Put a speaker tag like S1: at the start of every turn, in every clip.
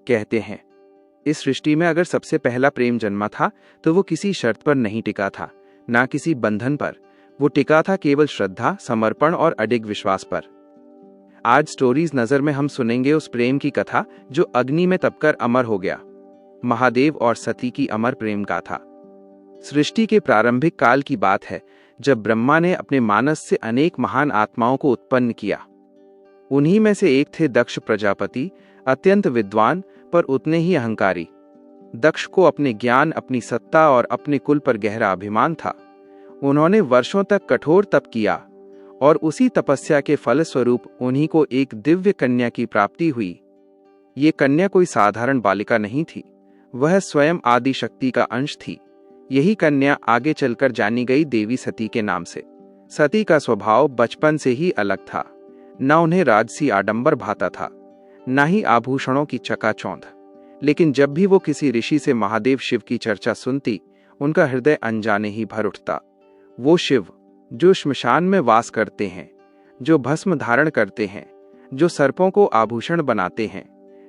S1: कहते हैं, इस सृष्टि में अगर सबसे पहला प्रेम जन्मा था तो वो किसी शर्त पर नहीं टिका था, ना किसी बंधन पर। वो टिका था केवल श्रद्धा, समर्पण और अडिग विश्वास पर। आज स्टोरीज नजर में हम सुनेंगे उस प्रेम की कथा जो अग्नि में तपकर अमर हो गया, महादेव और सती की अमर प्रेम गाथा। सृष्टि के प्रारंभिक काल की बात है, जब ब्रह्मा ने अपने मानस से अनेक महान आत्माओं को उत्पन्न किया। उन्हीं में से एक थे दक्ष प्रजापति, अत्यंत विद्वान पर उतने ही अहंकारी। दक्ष को अपने ज्ञान, अपनी सत्ता और अपने कुल पर गहरा अभिमान था। उन्होंने वर्षों तक कठोर तप किया और उसी तपस्या के फलस्वरूप उन्हीं को एक दिव्य कन्या की प्राप्ति हुई। ये कन्या कोई साधारण बालिका नहीं थी, वह स्वयं आदि शक्ति का अंश थी। यही कन्या आगे चलकर जानी गई देवी सती के नाम से। सती का स्वभाव बचपन से ही अलग था। न उन्हें राजसी आडंबर भाता था, न ही आभूषणों की चकाचौंध। लेकिन जब भी वो किसी ऋषि से महादेव शिव की चर्चा सुनती, उनका हृदय अनजाने ही भर उठता। वो शिव जो श्मशान में वास करते हैं, जो भस्म धारण करते हैं, जो सर्पों को आभूषण बनाते हैं।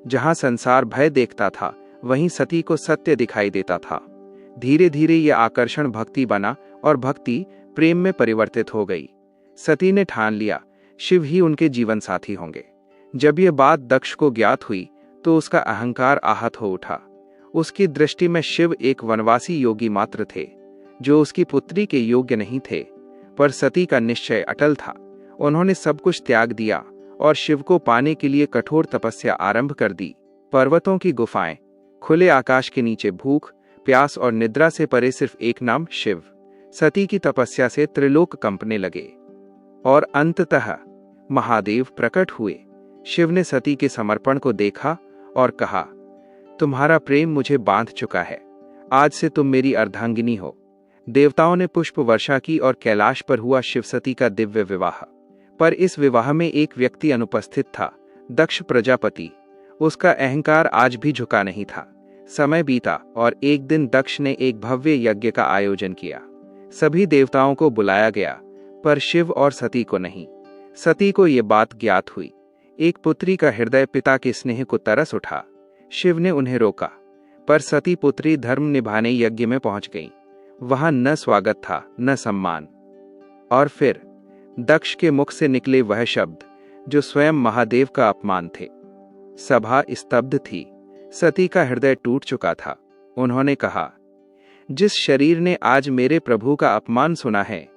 S1: जहां संसार भय देखता था, वहीं सती को सत्य दिखाई देता था। धीरे धीरे ये आकर्षण भक्ति बना और भक्ति प्रेम में परिवर्तित हो गई। सती ने ठान लिया, शिव ही उनके जीवन साथी होंगे। जब ये बात दक्ष को ज्ञात हुई तो उसका अहंकार आहत हो उठा। उसकी दृष्टि में शिव एक वनवासी योगी मात्र थे, जो उसकी पुत्री के योग्य नहीं थे। पर सती का निश्चय अटल था। उन्होंने सब कुछ त्याग दिया और शिव को पाने के लिए कठोर तपस्या आरंभ कर दी। पर्वतों की गुफाएं, खुले आकाश के नीचे भूख, प्यास और निद्रा से परे सिर्फ एक नाम, शिव। सती की तपस्या से त्रिलोक कंपने लगे और अंततः महादेव प्रकट हुए। शिव ने सती के समर्पण को देखा और कहा, तुम्हारा प्रेम मुझे बांध चुका है, आज से तुम मेरी अर्धांगिनी हो। देवताओं ने पुष्प वर्षा की और कैलाश पर हुआ शिव सती का दिव्य विवाह। पर इस विवाह में एक व्यक्ति अनुपस्थित था, दक्ष प्रजापति। उसका अहंकार आज भी झुका नहीं था। समय बीता और एक दिन दक्ष ने एक भव्य यज्ञ का आयोजन किया। सभी देवताओं को बुलाया गया, पर शिव और सती को नहीं। सती को ये बात ज्ञात हुई। एक पुत्री का हृदय पिता के स्नेह को तरस उठा। शिव ने उन्हें रोका, पर सती पुत्री धर्म निभाने यज्ञ में पहुंच गई। वहां न स्वागत था, न सम्मान। और फिर दक्ष के मुख से निकले वह शब्द जो स्वयं महादेव का अपमान थे। सभा स्तब्ध थी। सती का हृदय टूट चुका था। उन्होंने कहा, जिस शरीर ने आज मेरे प्रभु का अपमान सुना है,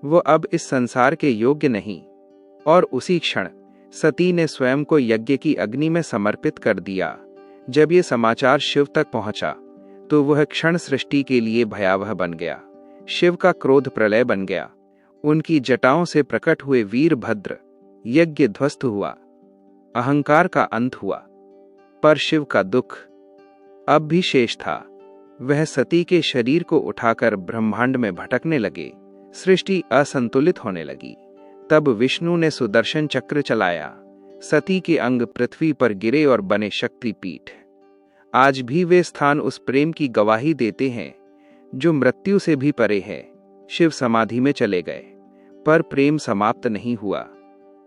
S1: वो अब इस संसार के योग्य नहीं। और उसी क्षण सती ने स्वयं को यज्ञ की अग्नि में समर्पित कर दिया। जब ये समाचार शिव तक पहुंचा तो वह क्षण सृष्टि के लिए भयावह बन गया। शिव का क्रोध प्रलय बन गया। उनकी जटाओं से प्रकट हुए वीरभद्र। यज्ञ ध्वस्त हुआ। अहंकार का अंत हुआ। पर शिव का दुख अब भी शेष था। वह सती के शरीर को उठाकर ब्रह्मांड में भटकने लगे। सृष्टि असंतुलित होने लगी। तब विष्णु ने सुदर्शन चक्र चलाया। सती के अंग पृथ्वी पर गिरे और बने शक्तिपीठ। आज भी वे स्थान उस प्रेम की गवाही देते हैं जो मृत्यु से भी परे है। शिव समाधि में चले गए, पर प्रेम समाप्त नहीं हुआ,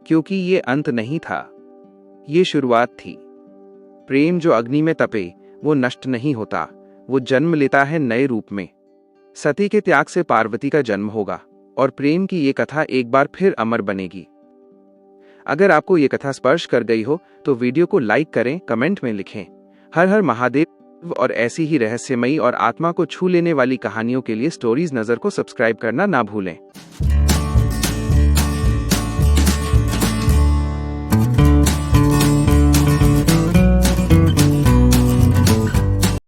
S1: क्योंकि ये अंत नहीं था, ये शुरुआत थी। प्रेम जो अग्नि में तपे वो नष्ट नहीं होता, वो जन्म लेता है नए रूप में। सती के त्याग से पार्वती का जन्म होगा और प्रेम की ये कथा एक बार फिर अमर बनेगी। अगर आपको ये कथा स्पर्श कर गई हो तो वीडियो को लाइक करें, कमेंट में लिखें हर हर महादेव। और ऐसी ही रहस्यमयी और आत्मा को छू लेने वाली कहानियों के लिए स्टोरीज नजर को सब्सक्राइब करना ना भूलें।